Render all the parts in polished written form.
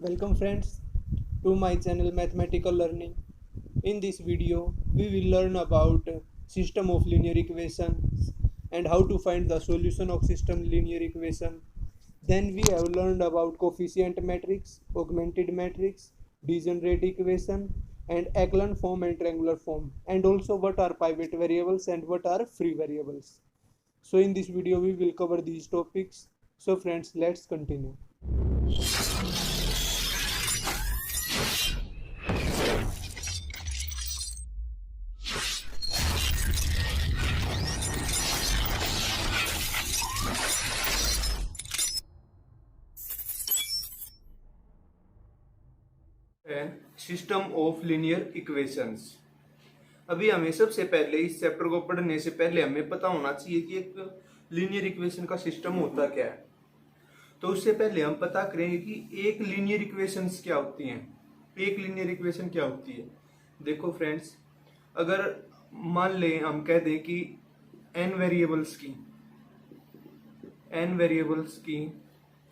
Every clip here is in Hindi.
Welcome friends to my channel Mathematical Learning. In this video we will learn about system of linear equations and how to find the solution of system linear equation. Then we have learned about coefficient matrix, augmented matrix, degenerate equation and echelon form and triangular form, and also what are pivot variables and what are free variables. So in this video we will cover these topics. So friends, let's continue. System of linear equations. अभी हमें सबसे पहले इस चैप्टर को पढ़ने से पहले हमें पता होना चाहिए कि एक लीनियर इक्वेशन का सिस्टम होता क्या है। तो उससे पहले हम पता करेंगे कि एक लीनियर इक्वेशंस क्या होती हैं। एक लीनियर इक्वेशन क्या होती है। देखो फ्रेंड्स, अगर मान लें हम कह दें कि n वेरिएबल्स की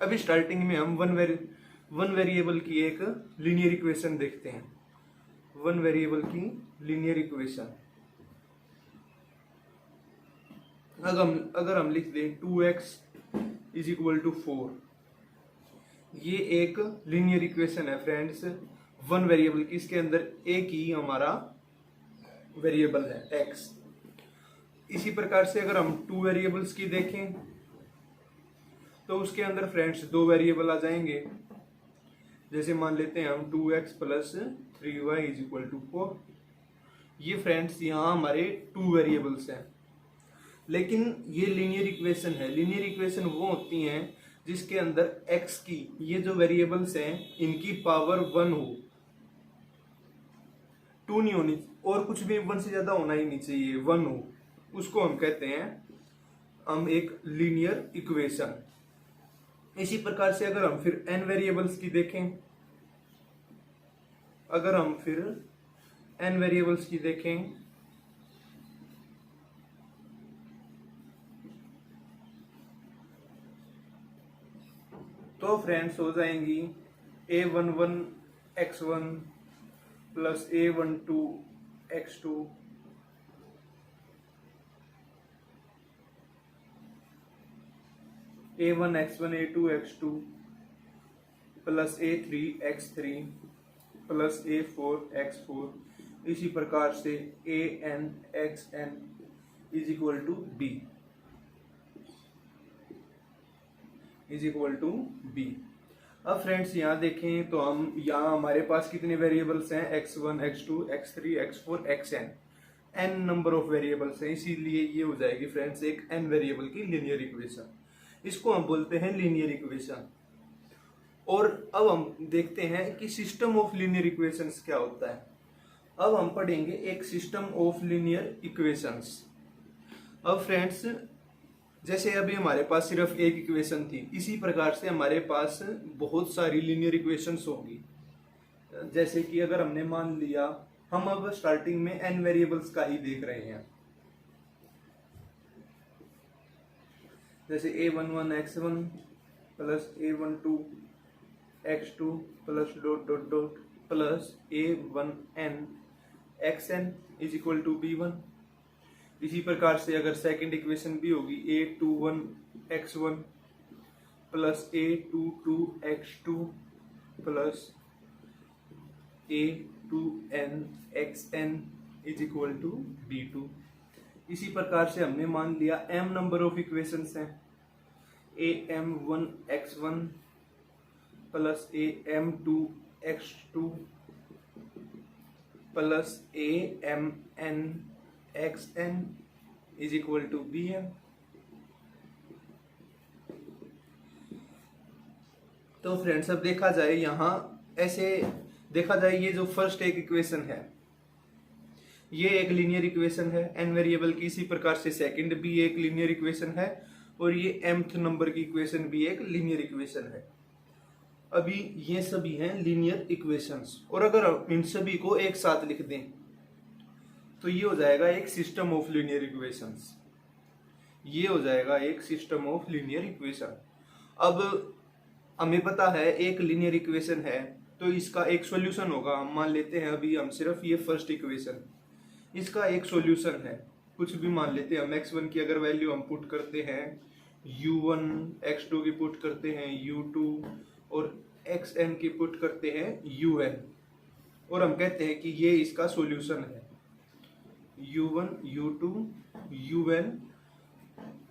अभी स्टार्टिंग में हम वन वेरिएबल की एक लीनियर इक्वेशन देखते हैं। वन वेरिएबल की लीनियर इक्वेशन अगर हम लिख दें 2x इज इक्वल टू 4, ये एक लीनियर इक्वेशन है फ्रेंड्स वन वेरिएबल की। इसके अंदर एक ही हमारा वेरिएबल है x। इसी प्रकार से अगर हम टू वेरिएबल्स की देखें तो उसके अंदर फ्रेंड्स दो वेरिएबल आ जाएंगे। जैसे मान लेते हैं हम 2x plus 3y is equal to 4। ये फ्रेंड्स यहाँ हमारे टू वेरिएबल्स हैं। लेकिन ये लीनियर इक्वेशन है। लीनियर इक्वेशन वो होती हैं जिसके अंदर x की ये जो वेरिएबल्स हैं इनकी पावर 1 हो, 2 नहीं होनी और कुछ भी 1 से ज्यादा होना ही नहीं चाहिए, 1 हो, उसको हम कहते हैं एक लीनियर इक्वेशन। इसी प्रकार से अगर हम फिर n वेरिएबल्स की देखें, तो फ्रेंड्स हो जाएंगी a11x1 plus a12x2 a1x1 a2x2 plus a3x3 plus a4x4। इसी प्रकार से anxn is equal to b अब फ्रेंड्स यहाँ देखें तो हम यहाँ हमारे पास कितने वेरिएबल्स हैं, x1 x2 x3 x4 xn, n number of variables हैं। इसीलिए ये हो जाएगी फ्रेंड्स एक n वेरिएबल की लीनियर इक्वेशन। इसको हम बोलते हैं लीनियर इक्वेशन। और अब हम देखते हैं कि सिस्टम ऑफ लीनियर इक्वेशंस क्या होता है। अब हम पढ़ेंगे एक सिस्टम ऑफ लीनियर इक्वेशंस। अब फ्रेंड्स जैसे अभी हमारे पास सिर्फ एक इक्वेशन थी, इसी प्रकार से हमारे पास बहुत सारी लीनियर इक्वेशंस होंगी। जैसे कि अगर हमने मान लिया हम अब स्टार्टिंग में n वेरिएबल्स का ही देख रहे हैं, जैसे a11x1 plus a12x2 plus dot dot dot plus a1n xn is equal to b1। इसी प्रकार से अगर सेकंड इक्वेशन भी होगी a21x1 plus a22x2 plus a2nxn is equal to b2। इसी प्रकार से हमने मान लिया m नंबर ऑफ इक्वेशंस हैं, am1x1 plus am2x2 plus amnxn is equal to bm। तो फ्रेंड्स अब देखा जाए यहाँ ऐसे देखा जाए, ये जो फर्स्ट एक इक्वेशन है ये एक लीनियर इक्वेशन है n वेरिएबल की। इसी प्रकार से सेकंड भी एक लीनियर इक्वेशन है और ये mth नंबर की इक्वेशन भी एक लीनियर इक्वेशन है। अभी ये सभी हैं लीनियर इक्वेशंस। और अगर इन सभी को एक साथ लिख दें तो ये हो जाएगा एक सिस्टम ऑफ लीनियर इक्वेशंस। ये हो जाएगा एक सिस्टम ऑफ लीनियर इक्वेशन। अब हमें पता है एक लीनियर इक्वेशन है, तो इसका एक सॉल्यूशन होगा। हम मान लेते हैं अभी हम सिर्फ ये फर्स्ट इक्वेशन, इसका एक सॉल्यूशन है, कुछ भी मान लेते हैं हम। x1 की अगर वैल्यू हम पुट करते हैं, u1, x2 की पुट करते हैं u2 और xn की पुट करते हैं un, और हम कहते हैं कि ये इसका सॉल्यूशन है। u1 u2 un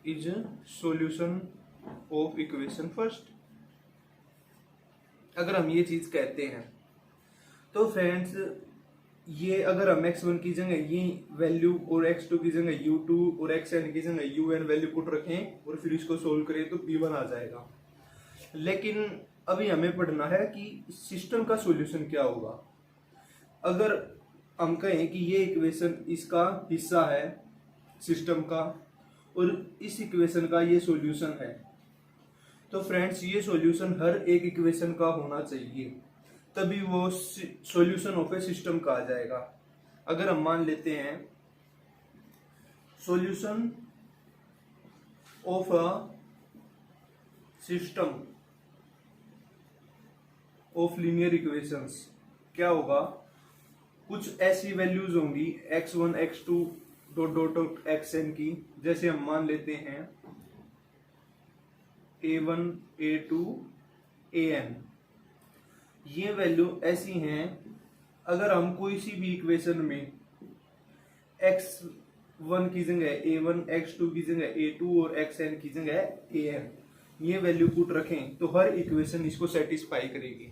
is solution of equation first. अगर हम ये चीज कहते हैं तो फ्रेंड्स, ये अगर हम x1 की जगह ये वैल्यू और x2 की जगह u2 और xn की जगह un वैल्यू पुट रखें और फिर इसको सोल्व करें तो p1 आ जाएगा। लेकिन अभी हमें पढ़ना है कि सिस्टम का सॉल्यूशन क्या होगा। अगर हम कहें कि ये इक्वेशन इसका हिस्सा है सिस्टम का और इस इक्वेशन का ये सॉल्यूशन है, तो फ्रेंड्स ये सॉल्यूशन हर एक इक्वेशन का होना चाहिए, तभी वो सॉल्यूशन ऑफ ए सिस्टम कहा जाएगा। अगर हम मान लेते हैं solution of a system of linear equations, क्या होगा, कुछ ऐसी वैल्यूज होंगी x1 x2 dot dot dot xn की, जैसे हम मान लेते हैं a1 a2 an। ये वैल्यू ऐसी हैं, अगर हम कोई सी भी इक्वेशन में x1 की जगह a1, x2 की जगह a2 और xn की जगह an ये वैल्यू पुट रखें तो हर इक्वेशन इसको सेटिस्फाई करेगी।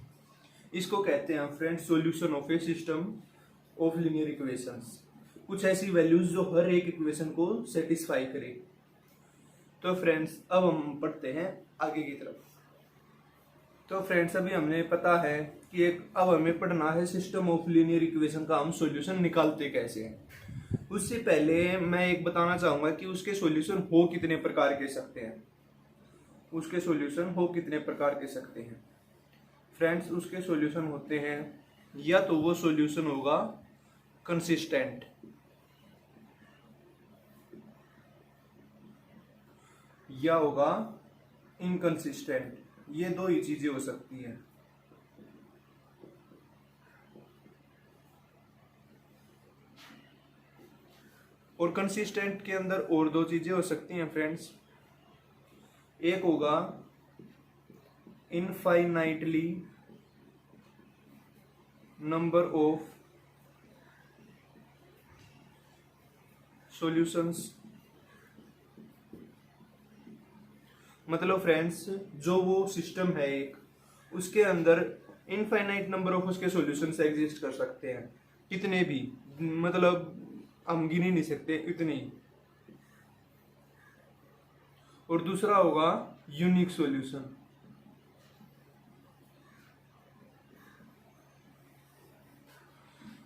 इसको कहते हैं friends solution of A system of linear equations. कुछ ऐसी वैल्यूज जो हर एक इक्वेशन को सेटिस्फाई करे। तो फ्रेंड्स अब हम पढ़ते हैं आगे की तरफ। तो फ्रेंड्स अभी हमने पता है कि अब हमें पढ़ना है सिस्टम ऑफ लीनियर इक्वेशन का हम सॉल्यूशन निकालते कैसे हैं। उससे पहले मैं एक बताना चाहूंगा कि उसके सॉल्यूशन हो कितने प्रकार के सकते हैं। उसके सॉल्यूशन हो कितने प्रकार के सकते हैं फ्रेंड्स, उसके सॉल्यूशन होते हैं, या तो वो सॉल्यूशन होगा कंसिस्टेंट, या होगा इनकंसिस्टेंट। ये दो ही चीजें हो सकती हैं। और कंसिस्टेंट के अंदर और दो चीजें हो सकती हैं फ्रेंड्स। एक होगा इनफाइनाइटली नंबर ऑफ सॉल्यूशंस, मतलब फ्रेंड्स जो वो सिस्टम है एक, उसके अंदर इनफाइनाइट नंबर ऑफ उसके सॉल्यूशंस एग्जिस्ट कर सकते हैं, कितने भी, मतलब हम गिन ही नहीं सकते इतने ही। और दूसरा होगा यूनिक सॉल्यूशन।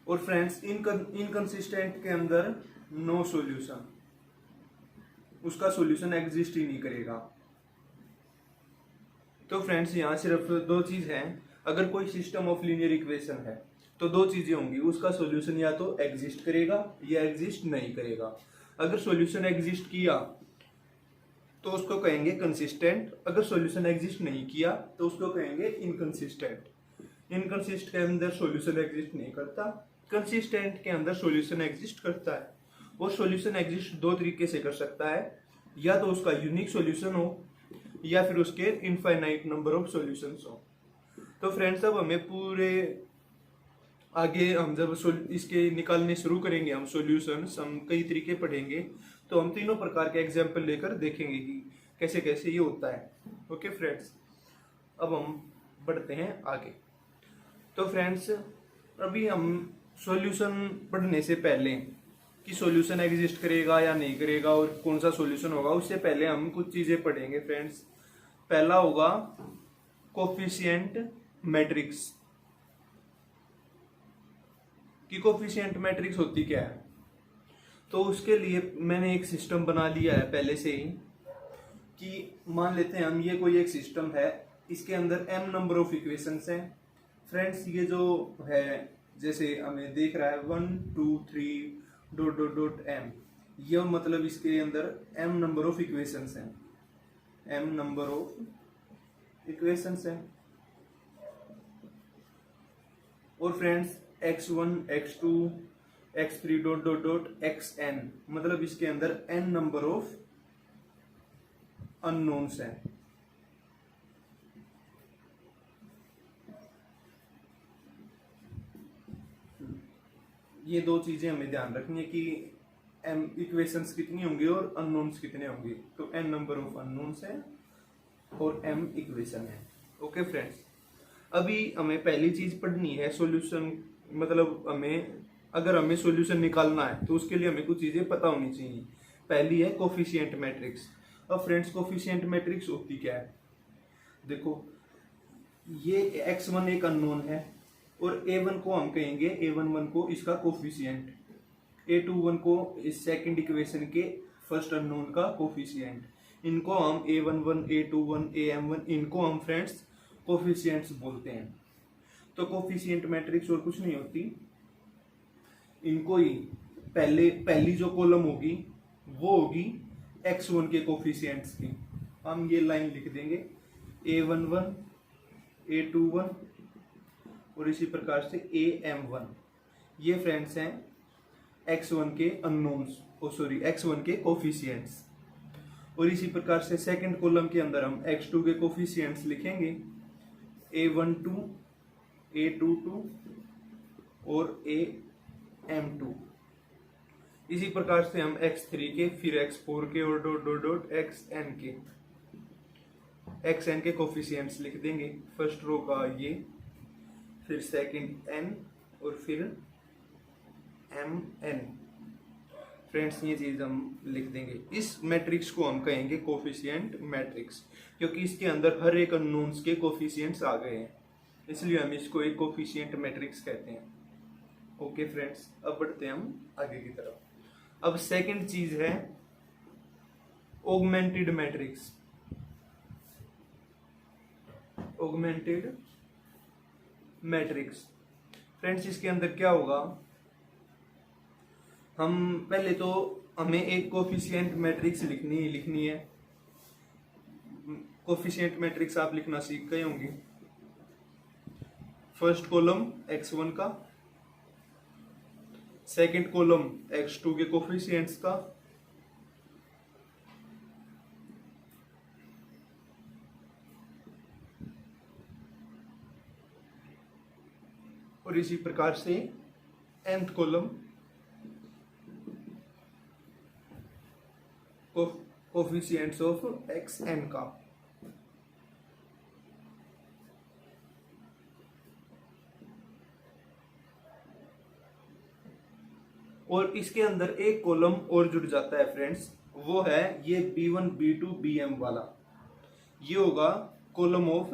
और फ्रेंड्स इनकंसिस्टेंट के अंदर नो सॉल्यूशन, उसका सॉल्यूशन एग्जिस्ट ही नहीं करेगा। तो फ्रेंड्स यहाँ सिर्फ दो चीज हैं। अगर कोई सिस्टम ऑफ लीनियर इक्वेशन है तो दो चीजें होंगी, उसका सॉल्यूशन या तो एग्जिस्ट करेगा या एग्जिस्ट नहीं करेगा। अगर सॉल्यूशन एग्जिस्ट किया तो उसको कहेंगे कंसिस्टेंट, अगर सॉल्यूशन एग्जिस्ट नहीं किया तो उसको कहेंगे इनकंसिस्टेंट। इनकंसिस्ट के अंदर सॉल्यूशन एग्जिस्ट नहीं करता, कंसिस्टेंट के अंदर सॉल्यूशन एग्जिस्ट करता है। वो सॉल्यूशन एग्जिस्ट दो तरीके से कर सकता है, या तो उसका यूनिक सॉल्यूशन हो या फिर उसके इनफाइनाइट नंबर ऑफ सॉल्यूशंस हो। तो फ्रेंड्स अब हमें पूरे आगे हम जब इसके निकालने शुरू करेंगे हम सॉल्यूशंस, हम कई तरीके पढ़ेंगे, तो हम तीनों प्रकार के एग्जाम्पल लेकर देखेंगे कि कैसे कैसे ये होता है। ओके फ्रेंड्स, अब हम बढ़ते हैं आगे। तो फ्रेंड्स अभी हम सॉल्यूशन पढ़ने से पहले कि सॉल्यूशन एग्जिस्ट करेगा या नहीं करेगा और कौन सा सॉल्यूशन होगा, उससे पहले हम कुछ चीजें पढ़ेंगे फ्रेंड्स। पहला होगा कोफिशिएंट मैट्रिक्स। कि कोफिशिएंट मैट्रिक्स होती क्या है, तो उसके लिए मैंने एक सिस्टम बना लिया है पहले से ही। कि मान लेते हैं हम ये कोई एक सिस्टम है, इसके अंदर m नंबर ऑफ इक्वेशंस हैं फ्रेंड्स। ये जो है जैसे हमें देख रहा है 1 2 3 डॉट डॉट डॉट m, ये मतलब इसके अंदर m नंबर ऑफ इक्वेशंस हैं, m नंबर ऑफ इक्वेशंस हैं। और friends x1 x2 x3 dot dot dot xn, मतलब इसके अंदर n नंबर ऑफ अननोन्स हैं। ये दो चीजें हमें ध्यान रखनी है कि m इक्वेशंस कितनी होंगी और अननोन्स कितने होंगे। तो n नंबर ऑफ अननोन्स है और m इक्वेशन है। ओके फ्रेंड्स, अभी हमें पहली चीज पढ़नी है सॉल्यूशन, मतलब अगर हमें सॉल्यूशन निकालना है तो उसके लिए हमें कुछ चीजें पता होनी चाहिए। पहली है कोफिशिएंट मैट्रिक्स। अब फ्रेंड्स कोफिशिएंट मैट्रिक्स होती क्या है, देखो ये x1 एक अननोन है और a1 को हम कहेंगे, a11 को इसका कोफिशिएंट, a21 को इस सेकंड इक्वेशन के फर्स्ट अननोन का कोफिशिएंट। इनको हम a11 a21 am1 इनको हम फ्रेंड्स कोफिशिएंट्स बोलते हैं। तो कोफिशिएंट मैट्रिक्स और कुछ नहीं होती, इनको ही पहली जो कॉलम होगी वो होगी x1 के कोफिशिएंट्स की। हम ये लाइन लिख देंगे a11 a21 और इसी प्रकार से am1। ये फ्रेंड्स हैं x1 के अननोन्स, x1 के कोफिशिएंट्स। और इसी प्रकार से सेकंड कॉलम के अंदर हम x2 के कोफिशिएंट्स लिखेंगे a12 a22 और am2। इसी प्रकार से हम x3 के, फिर x4 के और डॉट डॉट डॉट xn के कोफिशिएंट्स लिख देंगे। फर्स्ट रो का ये, फिर सेकंड n और फिर mn। फ्रेंड्स ये चीज हम लिख देंगे। इस मैट्रिक्स को हम कहेंगे कोफिशिएंट मैट्रिक्स, क्योंकि इसके अंदर हर एक अननोन्स के कोफिशिएंट्स आ गए हैं, इसलिए हम इसको एक कोफिशिएंट मैट्रिक्स कहते हैं। ओके फ्रेंड्स, अब बढ़ते हैं हम आगे की तरफ। अब सेकंड चीज है augmented matrix. Augmented matrix friends, इसके अंदर क्या होगा, हम पहले तो हमें एक कोफिशिएंट मैट्रिक्स लिखनी है। कोफिशिएंट मैट्रिक्स आप लिखना सीख गए होंगे। फर्स्ट कॉलम x1 का, सेकंड कॉलम x2 के कोफिशिएंट्स का, और इसी प्रकार से nth column coefficients of xn का। और इसके अंदर एक कॉलम और जुड़ जाता है फ्रेंड्स, वो है ये b1 b2 bm वाला। ये होगा कॉलम ऑफ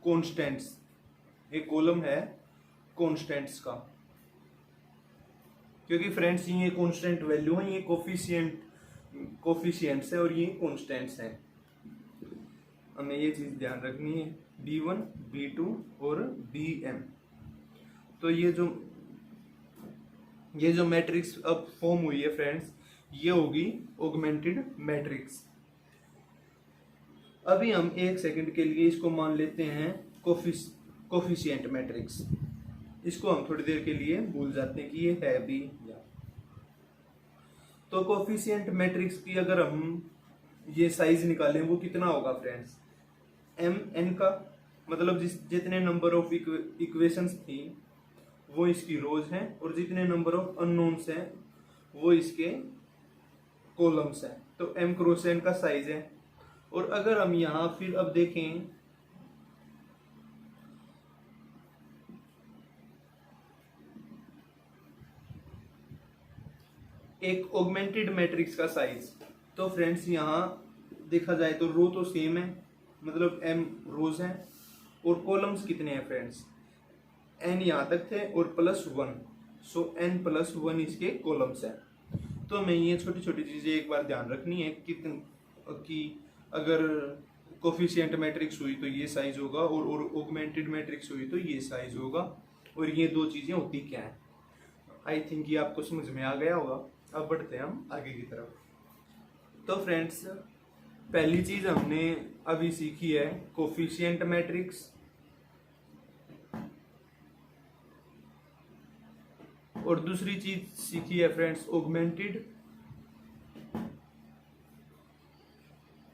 कॉन्स्टेंट्स, एक कॉलम है कॉन्स्टेंट्स का, क्योंकि फ्रेंड्स ये कॉन्स्टेंट वैल्यू है, ये कोफिशिएंट्स है और ये कॉन्स्टेंट्स हैं। हमें ये चीज ध्यान रखनी है, b1 b2 और bm। तो ये जो मैट्रिक्स अब फॉर्म हुई है फ्रेंड्स, ये होगी ऑगमेंटेड मैट्रिक्स। अभी हम एक सेकंड के लिए इसको मान लेते हैं कोफिशिएंट मैट्रिक्स। इसको हम थोड़ी देर के लिए भूल जाते हैं कि ये है भी। तो कोफिशिएंट मैट्रिक्स की अगर हम ये साइज निकालें वो कितना होगा फ्रेंड्स, mn का, मतलब जितने नंबर ऑफ इक्वेशंस थी वो इसकी रोज हैं और जितने नंबर ऑफ अननोन्स हैं वो इसके कॉलम्स हैं। तो m क्रॉस n का साइज है। और अगर हम यहाँ फिर अब देखें एक ऑगमेंटेड मैट्रिक्स का साइज, तो फ्रेंड्स यहाँ देखा जाए तो रो तो सेम है, मतलब m रोज हैं और कॉलम्स कितने हैं फ्रेंड्स, n यहाँ तक थे और +1, सो n + 1 इसके कॉलम्स हैं। तो हमें ये छोटी छोटी चीजें एक बार ध्यान रखनी है कि अगर कोफिशिएंट मैट्रिक्स हुई तो ये साइज होगा और ऑगमेंटेड मैट्रिक्स हुई तो ये साइज होगा, और ये दो चीजें होती क्या है। आई थिंक ये आपको समझ में आ गया होगा। अब बढ़ते हैं हम आगे की तरफ। तो फ्रेंड्स पहली चीज हमने अभी सीखी है कोफिशिएंट मैट्रिक्स, और दूसरी चीज सीखी है फ्रेंड्स ऑगमेंटेड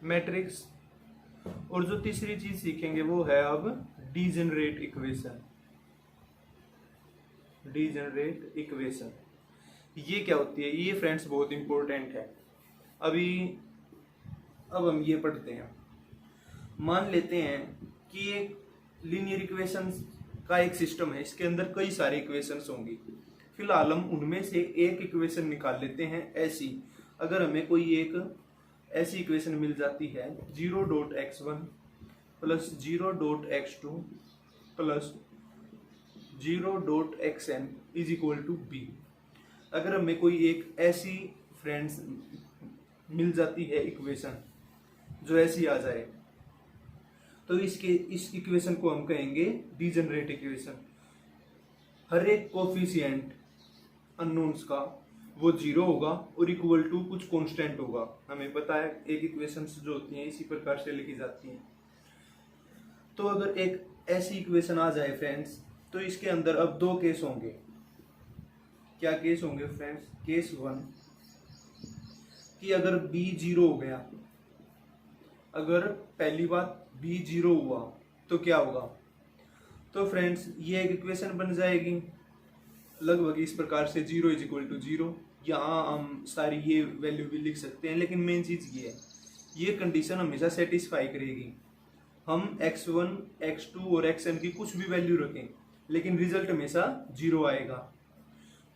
मैट्रिक्स, और जो तीसरी चीज सीखेंगे वो है अब डीजेनरेट इक्वेशन। डीजेनरेट इक्वेशन ये क्या होती है, ये फ्रेंड्स बहुत इंपॉर्टेंट है। अब हम ये पढ़ते हैं। मान लेते हैं कि एक लीनियर इक्वेशंस का एक सिस्टम है, इसके अंदर कई सारी इक्वेशंस होंगी। फिलहाल हम उनमें से एक इक्वेशन निकाल लेते हैं ऐसी। अगर हमें कोई एक ऐसी इक्वेशन मिल जाती है 0.x1 plus 0.x2 plus 0.xn is equal to b. अगर हमें कोई एक ऐसी फ्रेंड्स मिल जाती है इक्वेशन जो ऐसी आ जाए, तो इस इक्वेशन को हम कहेंगे डीजेनरेट इक्वेशन। हर एक कोफिशिएंट अननोन्स का वो 0 होगा और इक्वल टू कुछ कांस्टेंट होगा। हमें पता है एक इक्वेशंस जो होती हैं इसी प्रकार से लिखी जाती हैं। तो अगर एक ऐसी इक्वेशन आ जाए फ्रेंड्स, तो इसके अंदर अब दो केस होंगे। क्या केस होंगे फ्रेंड्स? केस 1 कि अगर b 0 हो गया, अगर पहली बात b 0 हुआ तो क्या होगा? तो फ्रेंड्स ये एक इक्वेशन बन जाएगी लगभग इस प्रकार से 0 इज इक्वल टू 0। यहाँ हम सारी ये वैल्यू भी लिख सकते हैं, लेकिन मेन चीज ये है, ये कंडीशन हमेशा सेटिस्फाई करेगी। हम x1, x2 और xn की कुछ भी वैल्यू रखें, लेकिन रिजल्ट हमेशा 0 आएगा।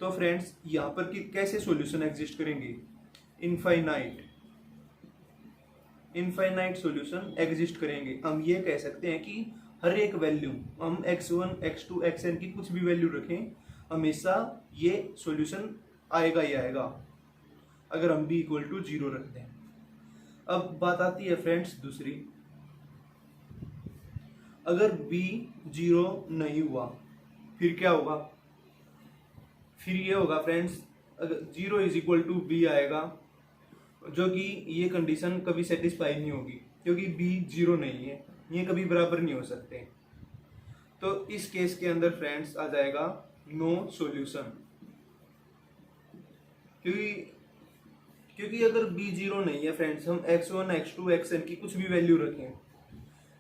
तो फ्रेंड्स यहाँ पर कैसे सॉल्यूशन एग्जिस्ट करेंगे? इनफाइनाइट सॉल्यूशन एग्जिस्ट करेंगे। हम ये कह सकते हैं कि हर एक वैल्यू हम x1, x2, xn की कुछ भी वैल्यू रखें, हमेशा ये सॉल्यूशन आएगा ही आएगा अगर हम b इक्वल टू 0 रख दें। अब बात आती है फ्रेंड्स दूसरी, अगर b 0 नहीं हुआ फिर क्या होगा? फिर ये होगा फ्रेंड्स, अगर 0 इज इक्वल टू b आएगा, जो कि ये कंडीशन कभी सेटिस्फाई नहीं होगी, क्योंकि b 0 नहीं है, ये कभी बराबर नहीं हो सकते। तो इस केस के अंदर फ्रेंड्स आ जाएगा नो सॉल्यूशन, क्योंकि अगर b 0 नहीं है फ्रेंड्स, हम x1, x2, xn की कुछ भी वैल्यू रखें,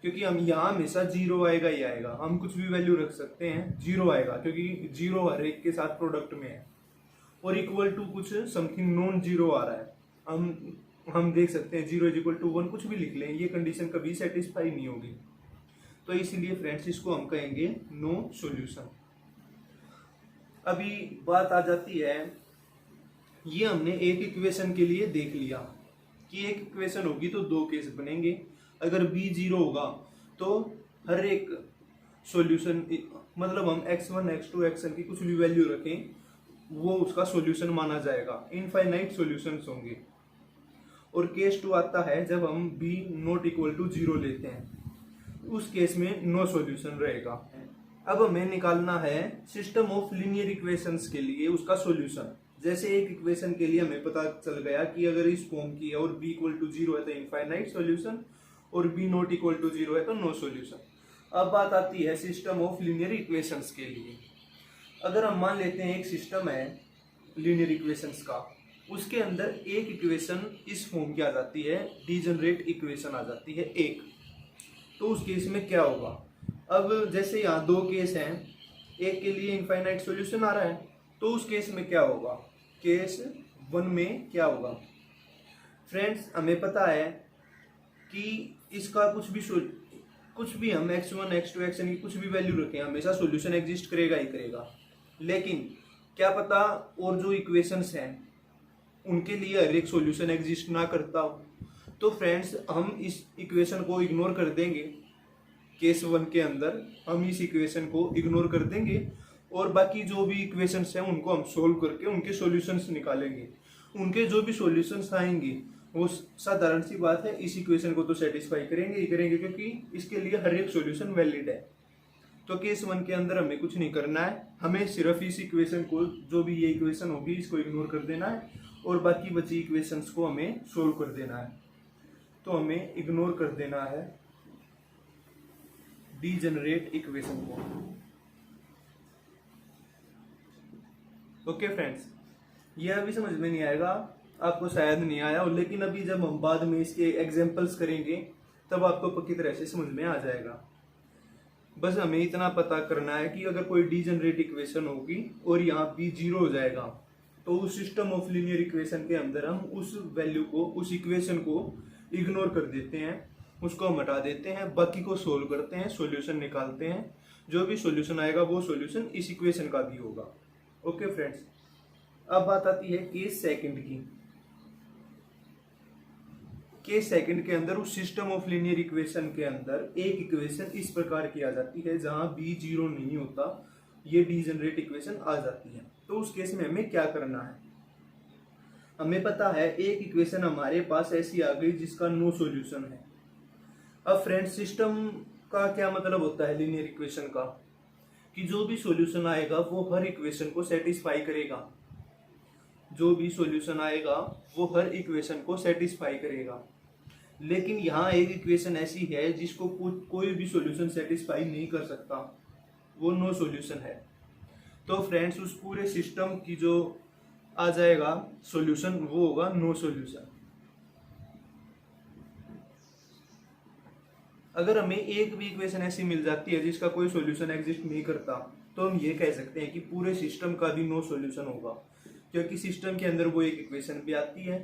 क्योंकि हम यहाँ हमेशा 0 आएगा ही आएगा, हम कुछ भी वैल्यू रख सकते हैं 0 आएगा, क्योंकि 0 हर एक के साथ प्रोडक्ट में है, और इक्वल टू कुछ समथिंग नॉन 0 आ रहा है, हम देख सकते हैं 0 इज इक्वल टू 1 कुछ भी लिख लें, ये कंडीशन कभी सेटिस्फाई नहीं होगी। तो इसीलिए फ्रेंड्स इसको हम कहेंगे नो सॉल्यूशन। अभी बात आ जाती है, ये हमने एक इक्वेशन के लिए देख लिया कि एक इक्वेशन होगी तो दो केस बनेंगे। अगर b 0 होगा तो हर एक सॉल्यूशन, मतलब हम x1, x2, xn की कुछ भी वैल्यू रखें वो उसका सॉल्यूशन माना जाएगा, इनफाइनाइट सॉल्यूशंस होंगे। और केस 2 आता है जब हम b नॉट इक्वल टू 0 लेते हैं, उस केस में नो सॉल्यूशन रहेगा। अब हमें निकालना है सिस्टम ऑफ लीनियर इक्वेशंस के लिए उसका सॉल्यूशन। जैसे एक इक्वेशन के लिए हमें पता चल गया कि अगर इस फॉर्म की है और b इक्वल टू 0 है तो इनफाइनाइट सॉल्यूशन, और b नॉट इक्वल टू 0 है तो नो सॉल्यूशन। अब बात आती है सिस्टम ऑफ लीनियर इक्वेशंस के लिए। अगर हम मान लेते हैं एक सिस्टम है लीनियर इक्वेशंस का, उसके अंदर एक इक्वेशन इस फॉर्म की आ जाती है, डीजेनरेट इक्वेशन आ जाती है एक, तो उस केस में क्या होगा? अब जैसे यहाँ दो केस हैं, एक के लिए इनफाइनाइट सॉल्यूशन आ रहा है, तो उस केस में क्या होगा? केस 1 में क्या होगा? फ्रेंड्स हमें पता है कि इसका कुछ भी हम x1, x2, xn की कुछ भी वैल्यू रखें, हमेशा सॉल्यूशन एग्जिस्ट करेगा ही करेगा। लेकिन क्या पता और जो इक्वेशंस हैं उनके लिए हर एक सॉल्यूशन एग्जिस्ट ना करता हो, तो फ्रेंड्स हम इस इक्वेशन को इग्नोर कर देंगे। केस 1 के अंदर हम इस इक्वेशन को इग्नोर कर देंगे और बाकी जो भी इक्वेशंस हैं उनको हम सोल्व करके उनके सॉल्यूशंस निकालेंगे। उनके जो भी सॉल्यूशंस आएंगे वो साधारण सी बात है, इस इक्वेशन को तो सेटिस्फाई करेंगे ही करेंगे, क्योंकि इसके लिए हर एक सॉल्यूशन वैलिड है। तो केस 1 के अंदर हमें कुछ नहीं करना है, हमें सिर्फ इस इक्वेशन को, जो भी ये इक्वेशन होगी इसको इग्नोर कर देना है और बाकी बची इक्वेशंस को हमें सोल्व कर देना है। तो हमें इग्नोर कर देना है डीजेनरेट इक्वेशन को। ओके फ्रेंड्स, यह अभी समझ में नहीं आएगा, आपको शायद नहीं आया, लेकिन अभी जब हम बाद में इसके एग्जांपल्स करेंगे तब आपको पक्की तरह से समझ में आ जाएगा। बस हमें इतना पता करना है कि अगर कोई डीजेनरेट इक्वेशन होगी और यहाँ बी जीरो हो जाएगा तो उस सिस्टम ऑफ लीनियर इक्वेशन के अंदर हम उस वैल्यू को, उस इक्वेशन को इग्नोर कर देते हैं, उसको हम हटा देते हैं, बाकी को सोल्व करते हैं, सॉल्यूशन निकालते हैं। जो भी सॉल्यूशन आएगा वो सॉल्यूशन इस इक्वेशन का भी होगा। ओके फ्रेंड्स, अब बात आती है केस सेकंड की। केस सेकंड के अंदर उस सिस्टम ऑफ लीनियर इक्वेशन के अंदर एक इक्वेशन इस प्रकार की आ जाती है जहां बी जीरो नहीं होता, ये डीजेनरेट इक्वेशन आ जाती है। तो उस केस में हमें क्या करना है? हमें पता है एक इक्वेशन हमारे पास ऐसी आ गई जिसका नो सॉल्यूशन है। अब फ्रेंड्स, सिस्टम का क्या मतलब होता है लीनियर इक्वेशन का? कि जो भी सॉल्यूशन आएगा वो हर इक्वेशन को सेटिस्फाई करेगा। जो भी सॉल्यूशन आएगा वो हर इक्वेशन को सेटिस्फाई करेगा। लेकिन यहाँ एक इक्वेशन ऐसी है जिसको कोई भी सॉल्यूशन सेटिस्फाई नहीं कर सकता, वो नो सॉल्यूशन है। तो फ्रेंड्स, उस पूरे सिस्टम की जो आ जाएगा सॉल्यूशन वो होगा नो सॉल्यूशन। अगर हमें एक भी इक्वेशन ऐसी मिल जाती है जिसका कोई सॉल्यूशन एग्जिस्ट नहीं करता तो हम ये कह सकते हैं कि पूरे सिस्टम का भी नो सॉल्यूशन होगा, क्योंकि सिस्टम के अंदर वो एक इक्वेशन भी आती है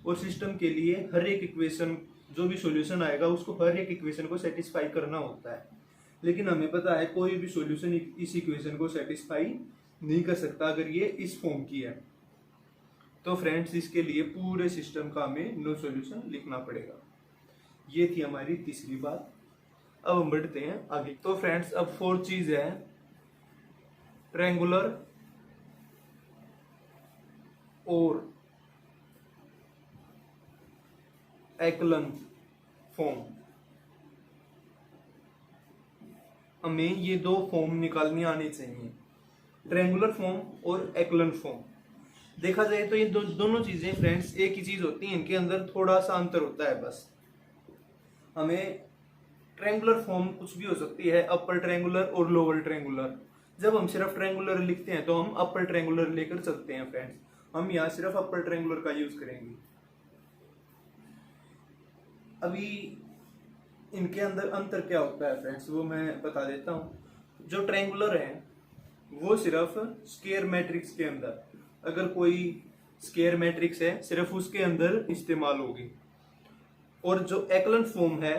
और सिस्टम के लिए हर एक इक्वेशन, जो भी सॉल्यूशन आएगा उसको हर एक इक्वेशन को सेटिस्फाई करना होता है। लेकिन हमें पता है कोई भी सॉल्यूशन इस इक्वेशन को सेटिस्फाई नहीं कर सकता अगर ये इस फॉर्म की है। तो फ्रेंड्स, इसके लिए पूरे सिस्टम का हमें नो सॉल्यूशन लिखना पड़ेगा। ये थी हमारी तीसरी बात। अब हम बढ़ते हैं आगे। तो फ्रेंड्स, अब फोर्थ चीज है ट्रायंगुलर और एक्लन फॉर्म। हमें ये दो फॉर्म निकालनी आनी चाहिए, ट्रायंगुलर फॉर्म और एक्लन फॉर्म। देखा जाए तो ये दोनों चीजें फ्रेंड्स एक ही चीज होती हैं, इनके अंदर थोड़ा सा अंतर होता है बस। हमें ट्रायंगुलर फॉर्म कुछ भी हो सकती है, अपर ट्रायंगुलर और लोअर ट्रायंगुलर। जब हम सिर्फ ट्रायंगुलर लिखते हैं तो हम अपर ट्रायंगुलर लेकर चलते हैं फ्रेंड्स। हम यहाँ सिर्फ अपर ट्रायंगुलर का यूज करेंगे। अभी इनके अंदर अंतर क्या होता है फ्रेंड्स, वो मैं बता देता हूँ। जो ट्रायंगुलर है वो सिर्फ स्क्वायर मैट्रिक्स के अंदर, अगर कोई स्क्वायर मैट्रिक्स है सिर्फ उसके अंदर इस्तेमाल होगी, और जो एक्लन फॉर्म है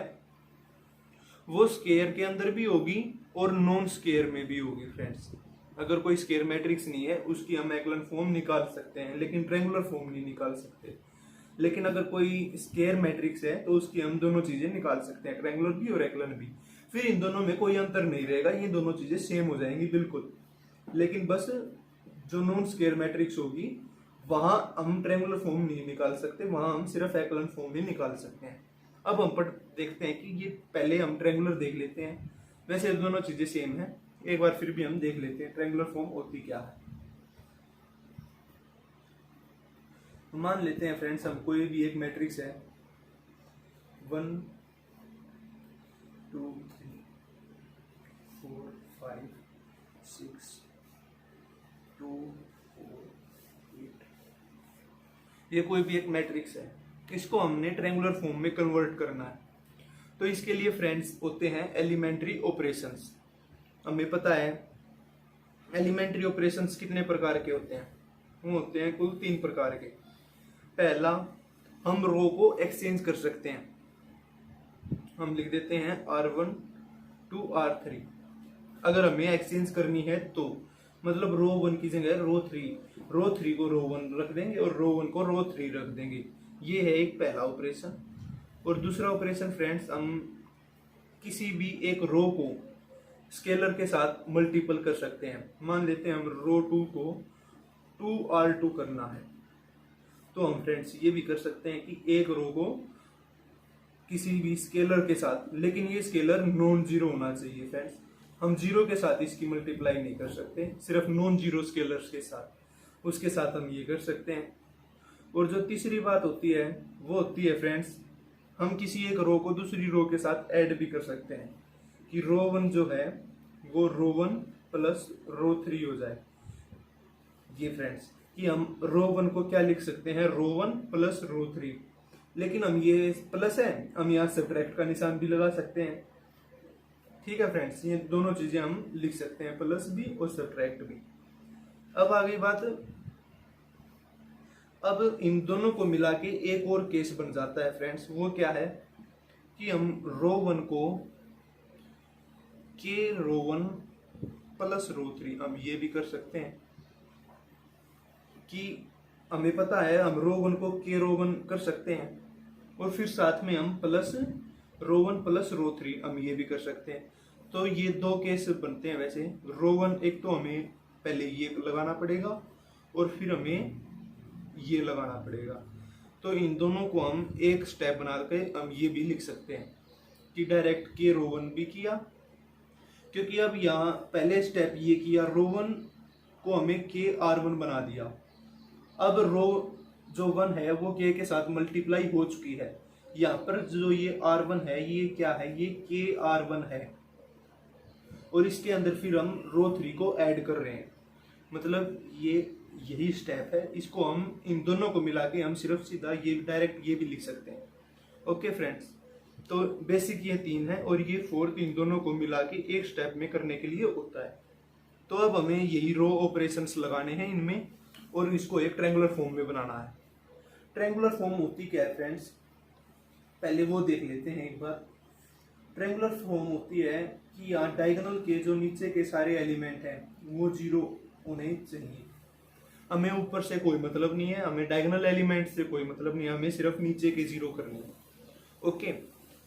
वो स्क्वायर के अंदर भी होगी और नॉन स्क्वायर में भी होगी फ्रेंड्स। अगर कोई स्क्वायर मैट्रिक्स नहीं है उसकी हम एक्लन फॉर्म निकाल सकते हैं, लेकिन ट्रायंगुलर फॉर्म नहीं निकाल सकते। लेकिन अगर कोई स्क्वायर मैट्रिक्स है तो उसकी हम दोनों चीजें निकाल सकते हैं, ट्रायंगुलर भी और एक्लन भी। फिर इन दोनों में कोई अंतर नहीं रहेगा, ये दोनों चीजें सेम हो जाएंगी बिल्कुल। लेकिन बस जो नॉन स्क्वायर मैट्रिक्स होगी वहां हम ट्रायंगुलर फॉर्म नहीं निकाल सकते, वहां हम सिर्फ एक्लन फॉर्म ही निकाल सकते हैं। अब हम देखते हैं कि ये पहले हम ट्रायंगुलर देख लेते हैं। वैसे दोनों चीजें सेम है, एक बार फिर भी हम देख लेते हैं ट्रायंगुलर फॉर्म होती क्या है। मान लेते हैं फ्रेंड्स, हम कोई भी एक मैट्रिक्स है 1 2 3 4 5 6 2 4 8, ये कोई भी एक मैट्रिक्स है, इसको हमने ट्रायंगुलर फॉर्म में कन्वर्ट करना है। तो इसके लिए फ्रेंड्स होते हैं एलिमेंट्री ऑपरेशंस। हमें पता है एलिमेंट्री ऑपरेशंस कितने प्रकार के होते हैं, वो होते हैं कुल 3 प्रकार के। पहला, हम रो को एक्सचेंज कर सकते हैं, हम लिख देते हैं R1 to R3। अगर हमें एक्सचेंज करनी है तो मतलब रो 1 की जगह रो 3 को रो 1 रख देंगे और रो 1 को रो 3 रख देंगे। ये है एक पहला ऑपरेशन। और दूसरा ऑपरेशन फ्रेंड्स, हम किसी भी एक रो को स्केलर के साथ मल्टीपल कर सकते हैं। मान लेते हैं हम रो 2 को 2R2 करना है, तो हम फ्रेंड्स ये भी कर सकते हैं कि एक रो को किसी भी स्केलर के साथ, लेकिन ये स्केलर नॉन जीरो होना चाहिए फ्रेंड्स। हम जीरो के साथ इसकी मल्टीप्लाई नहीं कर सकते, सिर्फ नॉन जीरो स्केलर्स के साथ, उसके साथ हम ये कर सकते हैं। और जो तीसरी बात होती है वो होती है फ्रेंड्स, हम किसी एक रो को दूसरी रो के साथ ऐड भी कर सकते हैं कि रो 1 जो है वो रो 1 प्लस रो 3 हो जाए। ये फ्रेंड्स कि हम रो 1 को क्या लिख सकते हैं, रो 1 प्लस रो 3, लेकिन हम ये प्लस है, हम यहाँ सब्ट्रैक्ट का निशान भी लगा सकते हैं। ठीक है फ्रेंड्स, ये दोनों चीजें हम लिख सकते हैं, प्लस भी और सब्ट्रैक्ट भी। अब आ गई बात, अब इन दोनों को मिला के एक और केस बन जाता है फ्रेंड्स। वो क्या है कि हम रो 1 को के रो 1 प्लस रो 3 हम ये भी कर सकते हैं कि हमें पता है हम रो 1 को के रो 1 कर सकते हैं और फिर साथ में हम प्लस रो 1 प्लस रो 3 हम ये भी कर सकते हैं। तो ये दो केस बनते हैं। वैसे रो 1 एक तो हमें पहले ये लगाना पड़ेगा और फिर हमें ये लगाना पड़ेगा। तो इन दोनों को हम एक स्टेप बना के हम ये भी लिख सकते हैं कि डायरेक्ट के रो 1 भी किया, क्योंकि अब यहाँ पहले स्टेप ये किया, रो 1 को हमें के R1 बना दिया। अब रो जो 1 है वो के साथ मल्टीप्लाई हो चुकी है। यहाँ पर जो ये R1 है ये क्या है, ये के R1 है और इसके अंदर फिर हम रो 3 को ऐड कर रहे हैं। मतलब ये यही स्टेप है, इसको हम इन दोनों को मिला के हम सिर्फ सीधा ये डायरेक्ट ये भी लिख सकते हैं। ओके फ्रेंड्स, तो बेसिक ये 3 है और ये 4 इन दोनों को मिला के एक स्टेप में करने के लिए होता है। तो अब हमें यही रो ऑपरेशंस लगाने हैं इनमें और इसको एक ट्रायंगुलर फॉर्म में बनाना है। ट्रायंगुलर फॉर्म होती क्या है फ्रेंड्स, पहले वो देख लेते हैं एक बार। ट्रायंगुलर फॉर्म होती है कि यहाँ डायगोनल के जो नीचे के सारे एलिमेंट हैं वो 0 होने चाहिए। हमें ऊपर से कोई मतलब नहीं है, हमें डायगोनल एलिमेंट से कोई मतलब नहीं है, हमें सिर्फ नीचे के 0 करने हैं। ओके,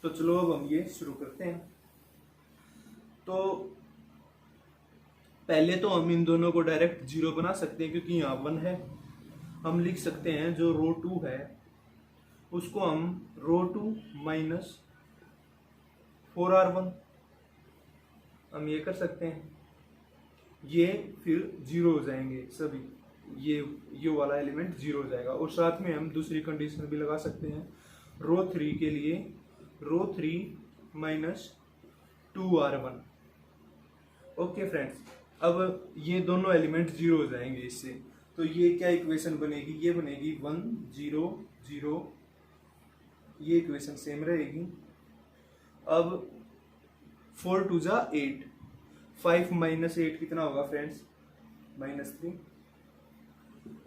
तो चलो अब हम ये शुरू करते हैं। तो पहले तो हम इन दोनों को डायरेक्ट 0 बना सकते हैं क्योंकि यहाँ 1 है। हम लिख सकते हैं जो रो 2 है उसको हम रो 2 माइनस 4R1 हम ये कर सकते हैं। ये फिर 0 हो जाएंगे सभी, ये वाला एलिमेंट 0 हो जाएगा। और साथ में हम दूसरी कंडीशन भी लगा सकते हैं, रो 3 के लिए रो 3 माइनस 2R1। ओके फ्रेंड्स, अब ये दोनों एलिमेंट 0 हो जाएंगे इससे। तो ये क्या इक्वेशन बनेगी, ये बनेगी 1 0 0, ये इक्वेशन सेम रहेगी। अब 4 2 जा 8, 5 माइनस 8 कितना होगा फ्रेंड्स, -3,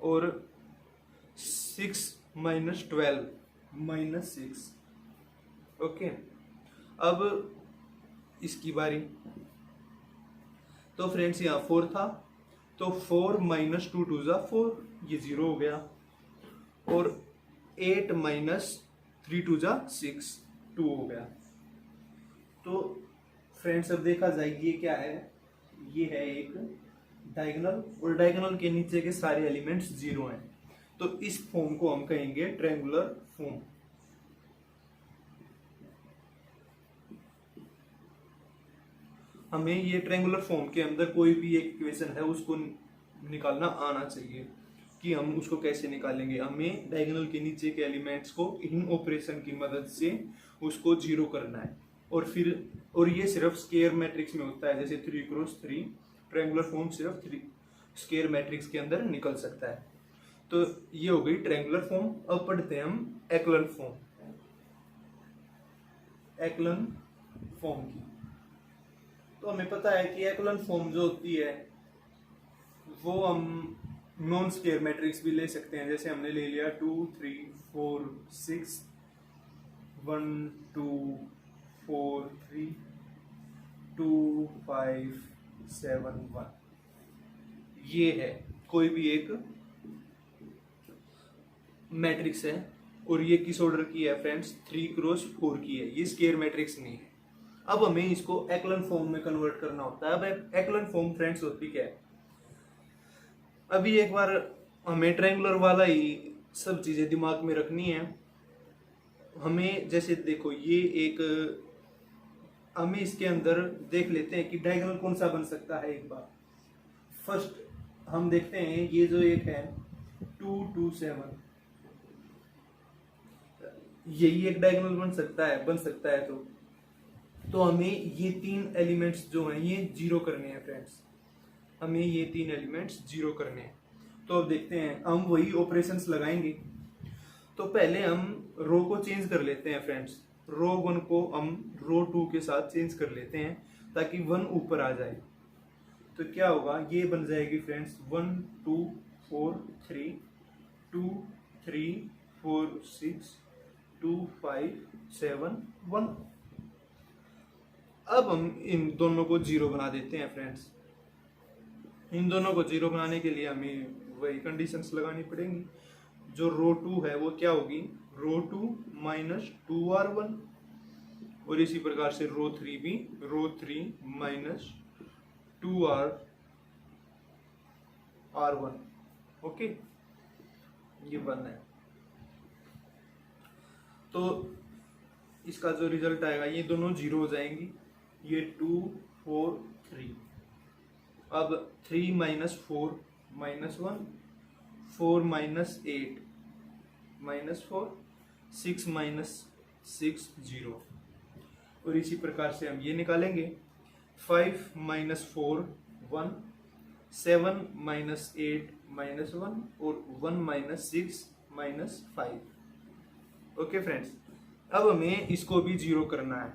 और 6 माइनस 12 -6। ओके, अब इसकी बारी। तो फ्रेंड्स यहाँ 4 था, तो 4 माइनस 2 2 जा 4, ये 0 हो गया। और 8 माइनस 3 2 जा 6, 2 हो गया। तो फ्रेंड्स अब देखा जाए ये क्या है, ये है एक डायगोनल और डायगोनल के नीचे के सारे एलिमेंट्स 0 हैं। तो इस फॉर्म को हम कहेंगे ट्रायंगुलर फॉर्म। हमें ये ट्रायंगुलर फॉर्म के अंदर कोई भी एक इक्वेशन है उसको निकालना आना चाहिए। कि हम उसको कैसे निकालेंगे, हमें डायगोनल के नीचे के एलिमेंट्स को इन ऑपरेशन की मदद से उसको 0 करना है। और ये सिर्फ स्केयर मैट्रिक्स में होता है, जैसे 3x3 ट्रायंगुलर फॉर्म सिर्फ 3 स्केयर मैट्रिक्स के अंदर निकल सकता है। तो ये हो गई ट्रायंगुलर फॉर्म। अब पढ़ते हैं हम एक्लन फॉर्म, एक्लन फॉर्म की। तो हमें पता है कि एक्लन फॉर्म जो होती है वो हम नॉन स्केयर मैट्रिक्स भी ले सकते हैं। जैसे हमने ले लिया 2 3 4 6 1 2 4 3 2 5 7 1, ये है कोई भी एक मैट्रिक्स है। और ये किस ऑर्डर की है फ्रेंड्स, 3x4 की है, ये स्केयर मैट्रिक्स नहीं है। अब हमें इसको एक्लन फॉर्म में कन्वर्ट करना होता है। अब एक्लन फॉर्म फ्रेंड्स होती क्या है, अभी एक बार हमें ट्रायंगुलर वाला ही सब चीजें दिमाग में रखनी है। हमें जैसे देखो ये एक, हमें इसके अंदर देख लेते हैं कि डायगोनल कौन सा बन सकता है। एक बार फर्स्ट हम देखते हैं, ये जो एक है 2 2 7, यही एक डायगोनल बन सकता है तो हमें ये 3 एलिमेंट्स जो हैं ये जीरो करने हैं फ्रेंड्स, हमें ये 3 एलिमेंट्स जीरो करने हैं। तो अब देखते हैं, हम वही ऑपरेशंस लगाएंगे। तो पहले हम रो को चेंज कर लेते हैं फ्रेंड्स, रो 1 को हम रो 2 के साथ चेंज कर लेते हैं ताकि 1 ऊपर आ जाए। तो क्या होगा, ये बन जाएगी फ्रेंड्स 1 2 4 3 2 3 4 6 2 5 7 1। अब हम इन दोनों को जीरो बना देते हैं फ्रेंड्स। इन दोनों को जीरो बनाने के लिए हमें वही कंडीशंस लगानी पड़ेंगी। जो रो 2 है वो क्या होगी, रो 2 माइनस 2r1, और इसी प्रकार से रो 3 भी रो 3 माइनस 2r1। ओके, ये बन है। तो इसका जो रिजल्ट आएगा ये दोनों जीरो हो जाएंगी, ये 2 4 3। अब 3 minus 4 minus 1, 4 minus 8 minus 4, 6 minus 6 0, और इसी प्रकार से हम ये निकालेंगे 5 माइनस 4 1, 7 माइनस 8 माइनस 1, और 1 माइनस 6 माइनस 5। ओके फ्रेंड्स, अब हमें इसको भी जीरो करना है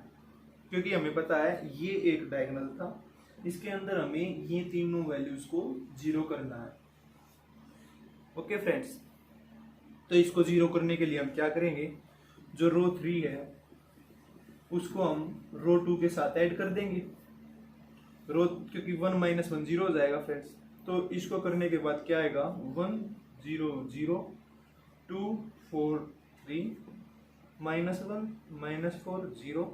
क्योंकि हमें पता है ये एक डायगोनल था, इसके अंदर हमें ये तीनों वैल्यूज को जीरो करना है। ओके फ्रेंड्स, तो इसको जीरो करने के लिए हम क्या करेंगे, जो रो 3 है उसको हम रो 2 के साथ ऐड कर देंगे, रो क्योंकि 1 माइनस 1 जीरो हो जाएगा फ्रेंड्स। तो इसको करने के बाद क्या आएगा, 1 0 0 2 4 3 minus 1 minus 4 0,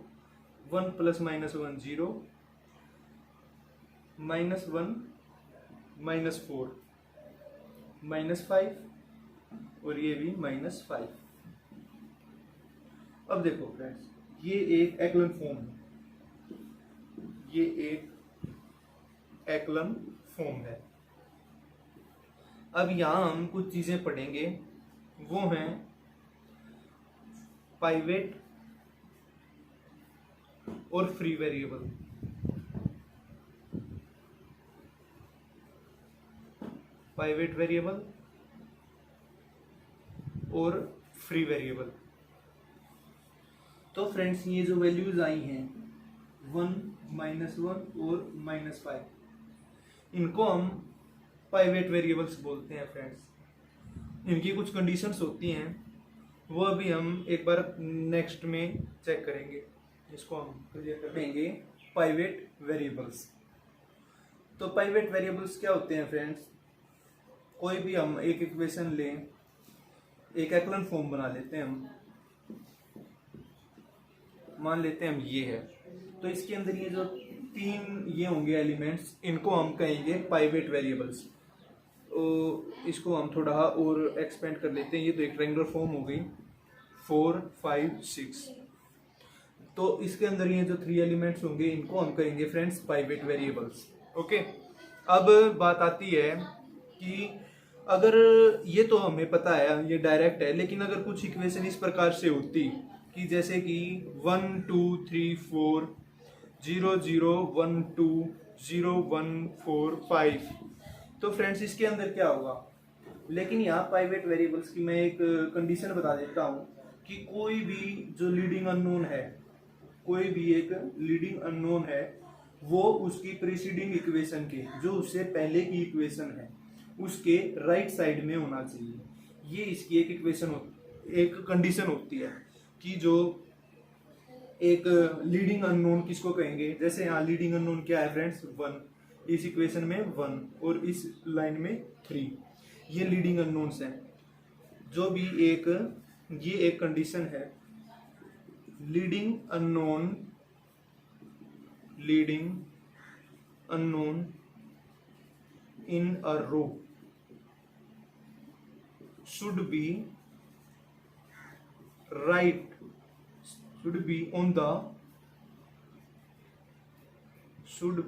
1 plus minus 1 0, minus 1 minus 4 minus 5, और ये भी माइनस 5। अब देखो फ्रेंड्स, ये एक एक्लन फॉर्म है, ये एक एक्लन फॉर्म है। अब यहां हम कुछ चीजें पढ़ेंगे, वो हैं पाइवेट और फ्री वेरिएबल। पाइवेट वेरिएबल और फ्री वेरिएबल। तो फ्रेंड्स, ये जो वैल्यूज आई हैं 1 माइनस 1 और माइनस 5, इनको हम पाइवेट वेरिएबल्स बोलते हैं फ्रेंड्स। इनकी कुछ कंडीशंस होती हैं, वो अभी हम एक बार नेक्स्ट में चेक करेंगे। इसको हम क्लियर करेंगे पाइवेट वेरिएबल्स। तो पाइवेट वेरिएबल्स क्या होते हैं फ्रेंड्स, कोई भी हम एक इक्वेशन लें, एक एक्लन फॉर्म बना लेते हैं, हम मान लेते हैं हम ये है, तो इसके अंदर ये जो 3 ये होंगे एलिमेंट्स, इनको हम कहेंगे पाइवेट वेरिएबल्स। तो इसको हम थोड़ा और एक्सपेंड कर लेते हैं, ये तो एक रेक्टेंगुलर फॉर्म हो गई 4 5 6। तो इसके अंदर ये जो 3 एलिमेंट्स होंगे इनको हम कहेंगे फ्रेंड्स पाइवेट वेरिएबल्स। ओके, अब बात आती है कि अगर ये तो हमें पता है ये डायरेक्ट है, लेकिन अगर कुछ इक्वेशन इस प्रकार से होती कि जैसे कि 1 2 3 4 0 0 1 2 0 1 4 5, तो फ्रेंड्स इसके अंदर क्या होगा। लेकिन यहाँ पाइवेट वेरिएबल्स की मैं एक कंडीशन बता देता हूँ कि कोई भी जो लीडिंग अननोन है, कोई भी एक लीडिंग अननोन है, वो उसकी प्रीसीडिंग इक्वेशन के, जो उससे पहले की इक्वेशन है, उसके राइट साइड में होना चाहिए। ये इसकी एक इक्वेशन एक कंडीशन होती है कि जो एक लीडिंग अननोन किसको कहेंगे, जैसे यहाँ लीडिंग अननोन क्या है फ्रेंड्स 1, इस इक्वेशन में 1 और इस लाइन में 3, ये लीडिंग अननोन्स हैं। जो भी एक ये एक कंडीशन है, leading unknown in a row should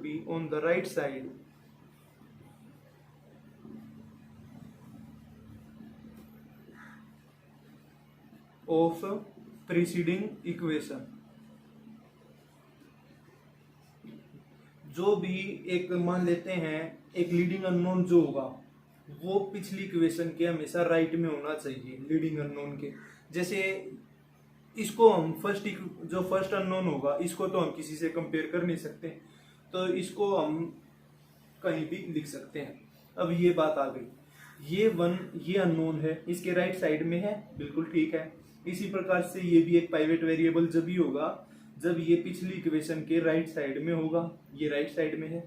be on the right side of preceding equation, जो भी एक मान लेते हैं एक लीडिंग अननोन जो होगा वो पिछली इक्वेशन के हमेशा राइट में होना चाहिए लीडिंग अननोन के। जैसे इसको हम जो फर्स्ट अननोन होगा इसको तो हम किसी से कंपेयर कर नहीं सकते, तो इसको हम कहीं भी लिख सकते हैं। अब ये बात आ गई, ये अननोन है, इसके राइट साइड में है, बिल्कुल ठीक है। इसी प्रकार से ये भी एक प्राइवेट वेरिएबल जब भी होगा जब ये पिछली इक्वेशन के राइट साइड में होगा, ये राइट साइड में है,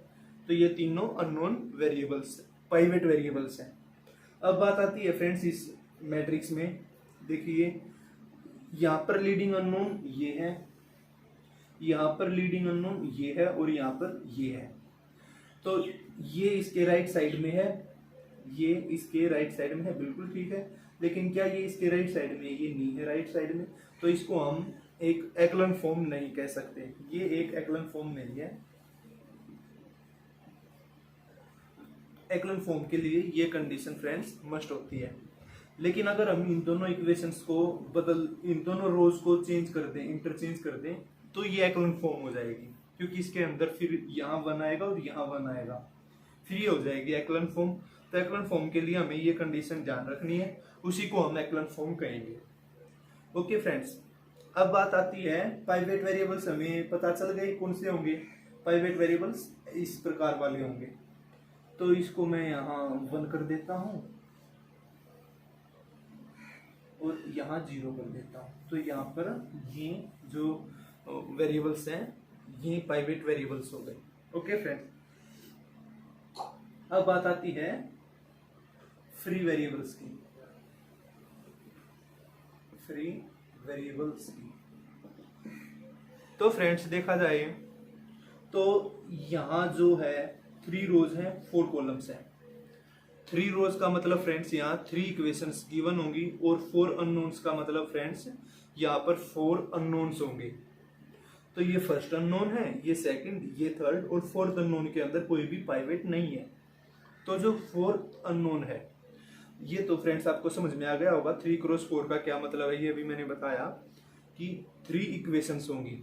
तो ये तीनों अननोन वेरिएबल्स प्राइवेट वेरिएबल्स हैं। अब बात आती है फ्रेंड्स इस मैट्रिक्स में, देखिए यहाँ पर लीडिंग अननोन ये है, यहाँ पर लीडिंग अननोन ये है और यहाँ पर ये है, तो ये इसके राइट साइड में है, ये इसके राइट साइड में है, बिल्कुल ठीक है। लेकिन क्या ये इसके राइट साइड में, ये नहीं है राइट साइड में, तो इसको हम एक एक्लन फॉर्म नहीं कह सकते, ये एक एक्लन फॉर्म नहीं है। एक्लन फॉर्म के लिए ये कंडीशन फ्रेंड्स मस्ट होती है। लेकिन अगर हम इन दोनों इक्वेशंस को इन दोनों रोज को चेंज कर दें, इंटरचेंज कर दें, तो ये एक्लन फॉर्म हो जाएगी, क्योंकि इसके अंदर फिर यहाँ वन आएगा और यहाँ वन आएगा, फिर ये हो जाएगी एक्लन फॉर्म। तो एक्लन फॉर्म के लिए हमें ये कंडीशन ध्यान रखनी है, उसी को हम एक्लन फॉर्म कहेंगे। ओके फ्रेंड्स, अब बात आती है प्राइवेट वेरिएबल्स, हमें पता चल गए कौन से होंगे प्राइवेट वेरिएबल्स, इस प्रकार वाले होंगे। तो इसको मैं यहाँ 1 कर देता हूँ और यहाँ 0 कर देता हूँ, तो यहाँ पर ये जो वेरिएबल्स हैं ये प्राइवेट वेरिएबल्स हो गए। ओके फ्रेंड्स, अब बात आती है फ्री वेरिएबल्स की, फ्री वेरिएबल्स की। तो फ्रेंड्स देखा जाए तो यहाँ जो है 3 रोज हैं 4 कॉलम्स हैं। 3 रोज का मतलब फ्रेंड्स यहाँ 3 इक्वेशंस गिवन होंगी और 4 अननोन्स का मतलब फ्रेंड्स यहाँ पर 4 अननोन्स होंगे। तो ये फर्स्ट अननोन है, ये सेकंड, ये थर्ड और फोर्थ अननोन के अंदर कोई भी प्राइवेट नहीं है। तो जो फोर्थ अननोन है ये तो फ्रेंड्स आपको समझ में आ गया होगा 3 क्रॉस 4 का क्या मतलब है, ये भी मैंने बताया कि 3 इक्वेशंस होंगी।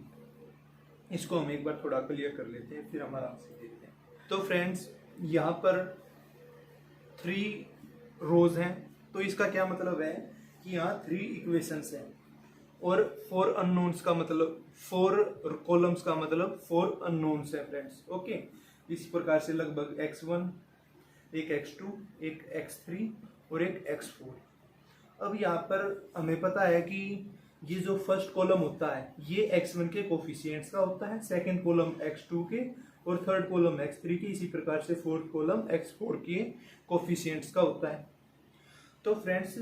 इसको हम एक बार थोड़ा क्लियर कर लेते हैं, फिर हम आराम से देखते हैं। तो फ्रेंड्स यहाँ पर 3 रोज हैं, तो इसका क्या मतलब है कि यहाँ 3 इक्वेशंस हैं और 4 अननोन्स का मतलब 4 कॉलम्स का मतलब 4 अननोन्स है फ्रेंड्स। ओके, इस प्रकार से लगभग x1, एक x2, एक x3 और एक x4। अब यहाँ पर हमें पता है कि ये जो फर्स्ट कॉलम होता है ये x1 के कोफिशिएंट्स का होता है, सेकंड कॉलम x2 के और थर्ड कॉलम x3 के, इसी प्रकार से फोर्थ कॉलम x4 के कोफिशिएंट्स का होता है। तो फ्रेंड्स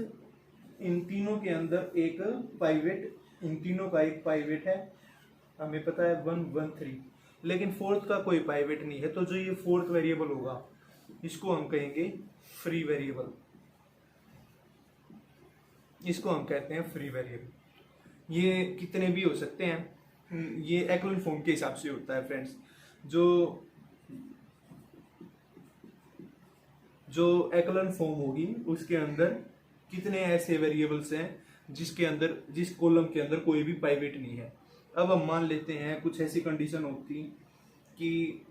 इन तीनों के अंदर एक प्राइवेट, इन तीनों का एक प्राइवेट है, हमें पता है 1, 1, 3, लेकिन फोर्थ का कोई प्राइवेट नहीं है। तो जो ये फोर्थ वेरिएबल होगा इसको हम कहेंगे फ्री वेरिएबल, इसको हम कहते हैं फ्री वेरिएबल। ये कितने भी हो सकते हैं, ये एक्लन फॉर्म के हिसाब से होता है फ्रेंड्स। जो एक्लन फॉर्म होगी उसके अंदर कितने ऐसे वेरिएबल्स हैं जिस कॉलम के अंदर कोई भी प्राइवेट नहीं है। अब हम मान लेते हैं कुछ ऐसी कंडीशन होती कि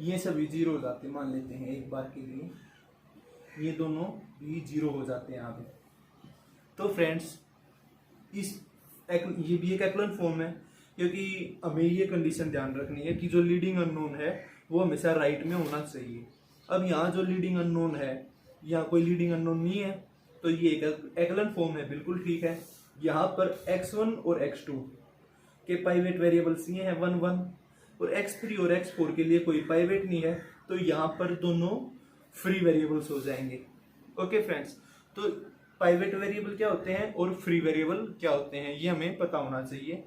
ये सभी 0 हो जाते, मान लेते हैं एक बार के लिए ये दोनों भी 0 हो जाते हैं यहाँ पे। तो फ्रेंड्स ये भी एक एक्लन फॉर्म है, क्योंकि हमें ये कंडीशन ध्यान रखनी है कि जो लीडिंग अननोन है वो हमेशा राइट में होना चाहिए। अब यहाँ जो लीडिंग अननोन है, यहाँ कोई लीडिंग अननोन नहीं है, तो ये एक एक्लन फॉर्म है, बिल्कुल ठीक है। यहाँ पर x1 और x2 के प्राइवेट वेरिएबल्स ये हैं 1, 1 और x3 और x4 के लिए कोई प्राइवेट नहीं है, तो यहाँ पर दोनों फ्री वेरिएबल्स हो जाएंगे। ओके फ्रेंड्स, तो प्राइवेट वेरिएबल क्या होते हैं और फ्री वेरिएबल क्या होते हैं ये हमें पता होना चाहिए।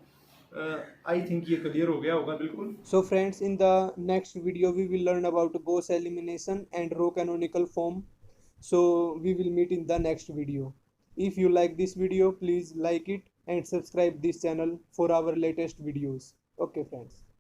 आई थिंक ये क्लियर हो गया होगा बिल्कुल। So friends, in the next video we will learn about Gauss elimination and row canonical form. So we will meet in the next video. If you like this video, please like it and subscribe this channel for our latest videos. Okay friends.